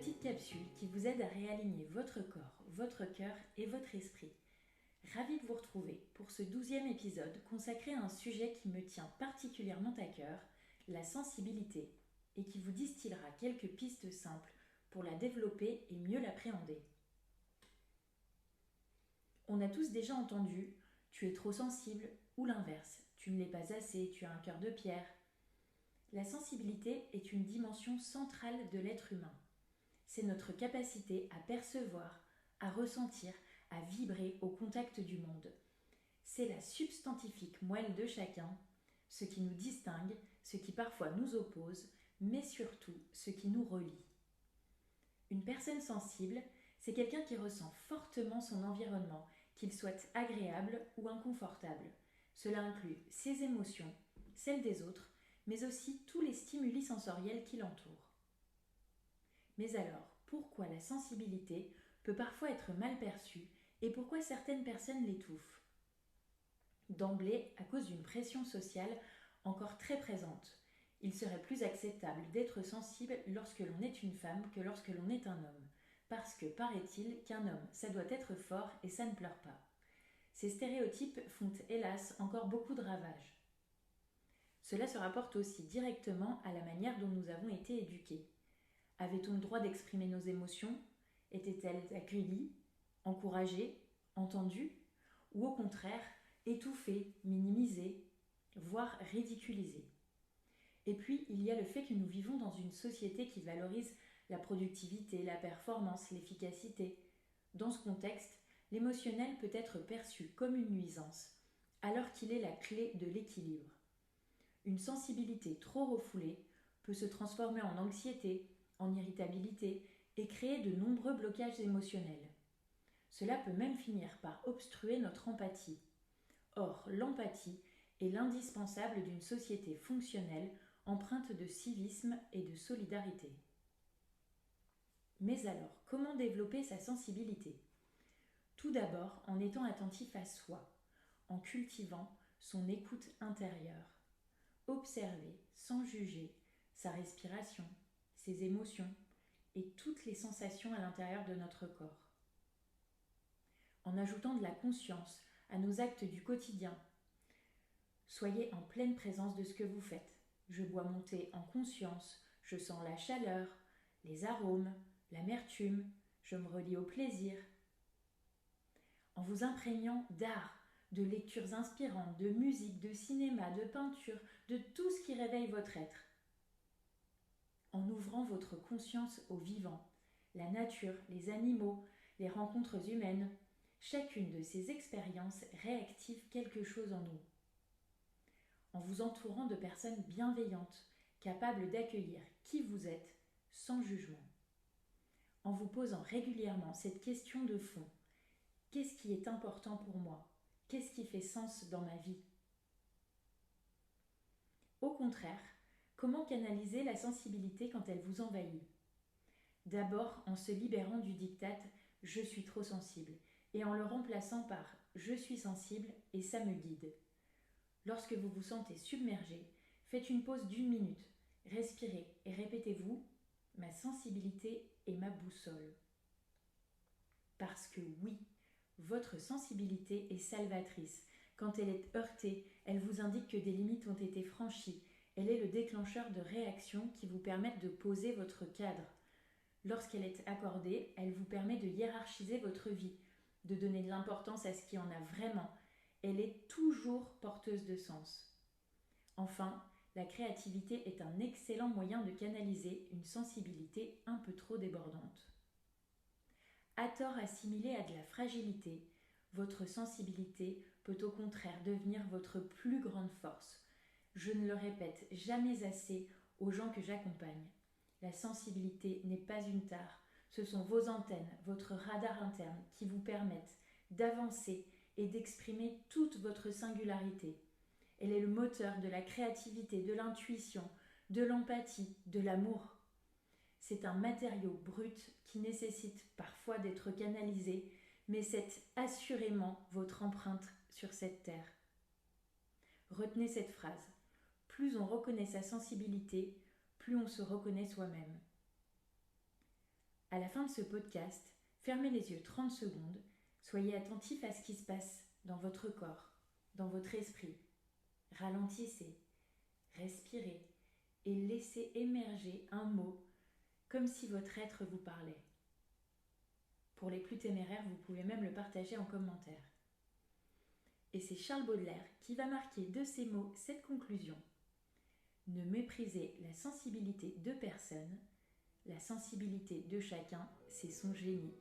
petite capsule qui vous aide à réaligner votre corps, votre cœur et votre esprit. Ravie de vous retrouver pour ce 12e épisode consacré à un sujet qui me tient particulièrement à cœur, la sensibilité, et qui vous distillera quelques pistes simples pour la développer et mieux l'appréhender. On a tous déjà entendu « tu es trop sensible » ou l'inverse « tu ne l'es pas assez, tu as un cœur de pierre ». La sensibilité est une dimension centrale de l'être humain. C'est notre capacité à percevoir, à ressentir, à vibrer au contact du monde. C'est la substantifique moelle de chacun, ce qui nous distingue, ce qui parfois nous oppose, mais surtout ce qui nous relie. Une personne sensible, c'est quelqu'un qui ressent fortement son environnement, qu'il soit agréable ou inconfortable. Cela inclut ses émotions, celles des autres, mais aussi tous les stimuli sensoriels qui l'entourent. Mais alors, pourquoi la sensibilité peut parfois être mal perçue et pourquoi certaines personnes l'étouffent ? D'emblée, à cause d'une pression sociale encore très présente. Il serait plus acceptable d'être sensible lorsque l'on est une femme que lorsque l'on est un homme. Parce que, paraît-il, qu'un homme, ça doit être fort et ça ne pleure pas. Ces stéréotypes font, hélas, encore beaucoup de ravages. Cela se rapporte aussi directement à la manière dont nous avons été éduqués. Avait-on le droit d'exprimer nos émotions ? Étaient-elles accueillies, encouragées, entendues ? Ou au contraire, étouffées, minimisées, voire ridiculisées ? Et puis, il y a le fait que nous vivons dans une société qui valorise la productivité, la performance, l'efficacité. Dans ce contexte, l'émotionnel peut être perçu comme une nuisance, alors qu'il est la clé de l'équilibre. Une sensibilité trop refoulée peut se transformer en anxiété, en irritabilité et créer de nombreux blocages émotionnels. Cela peut même finir par obstruer notre empathie. Or, l'empathie est l'indispensable d'une société fonctionnelle empreinte de civisme et de solidarité. Mais alors, comment développer sa sensibilité ? Tout d'abord en étant attentif à soi, en cultivant son écoute intérieure. Observer, sans juger, sa respiration, ses émotions et toutes les sensations à l'intérieur de notre corps. En ajoutant de la conscience à nos actes du quotidien, soyez en pleine présence de ce que vous faites. Je bois mon thé en conscience, je sens la chaleur, les arômes, l'amertume, je me relie au plaisir. En vous imprégnant d'art, de lectures inspirantes, de musique, de cinéma, de peinture, de tout ce qui réveille votre être. En ouvrant votre conscience au vivant, la nature, les animaux, les rencontres humaines, chacune de ces expériences réactive quelque chose en nous. En vous entourant de personnes bienveillantes, capables d'accueillir qui vous êtes, sans jugement. En vous posant régulièrement cette question de fond. Qu'est-ce qui est important pour moi ? Qu'est-ce qui fait sens dans ma vie ? Au contraire, comment canaliser la sensibilité quand elle vous envahit ? D'abord en se libérant du diktat « je suis trop sensible » et en le remplaçant par « je suis sensible et ça me guide ». Lorsque vous vous sentez submergé, faites une pause d'1 minute, respirez et répétez-vous « ma sensibilité est ma boussole ». Parce que oui, votre sensibilité est salvatrice. Quand elle est heurtée, elle vous indique que des limites ont été franchies. Elle est le déclencheur de réactions qui vous permettent de poser votre cadre. Lorsqu'elle est accordée, elle vous permet de hiérarchiser votre vie, de donner de l'importance à ce qui en a vraiment. Elle est toujours porteuse de sens. Enfin, la créativité est un excellent moyen de canaliser une sensibilité un peu trop débordante. À tort assimilée à de la fragilité, votre sensibilité peut au contraire devenir votre plus grande force. Je ne le répète jamais assez aux gens que j'accompagne. La sensibilité n'est pas une tare, ce sont vos antennes, votre radar interne qui vous permettent d'avancer et d'exprimer toute votre singularité. Elle est le moteur de la créativité, de l'intuition, de l'empathie, de l'amour. C'est un matériau brut qui nécessite parfois d'être canalisé, mais c'est assurément votre empreinte sur cette terre. Retenez cette phrase. Plus on reconnaît sa sensibilité, plus on se reconnaît soi-même. À la fin de ce podcast, fermez les yeux 30 secondes, soyez attentif à ce qui se passe dans votre corps, dans votre esprit. Ralentissez, respirez et laissez émerger un mot comme si votre être vous parlait. Pour les plus téméraires, vous pouvez même le partager en commentaire. Et c'est Charles Baudelaire qui va marquer de ces mots cette conclusion. Ne méprisez la sensibilité de personne, la sensibilité de chacun, c'est son génie.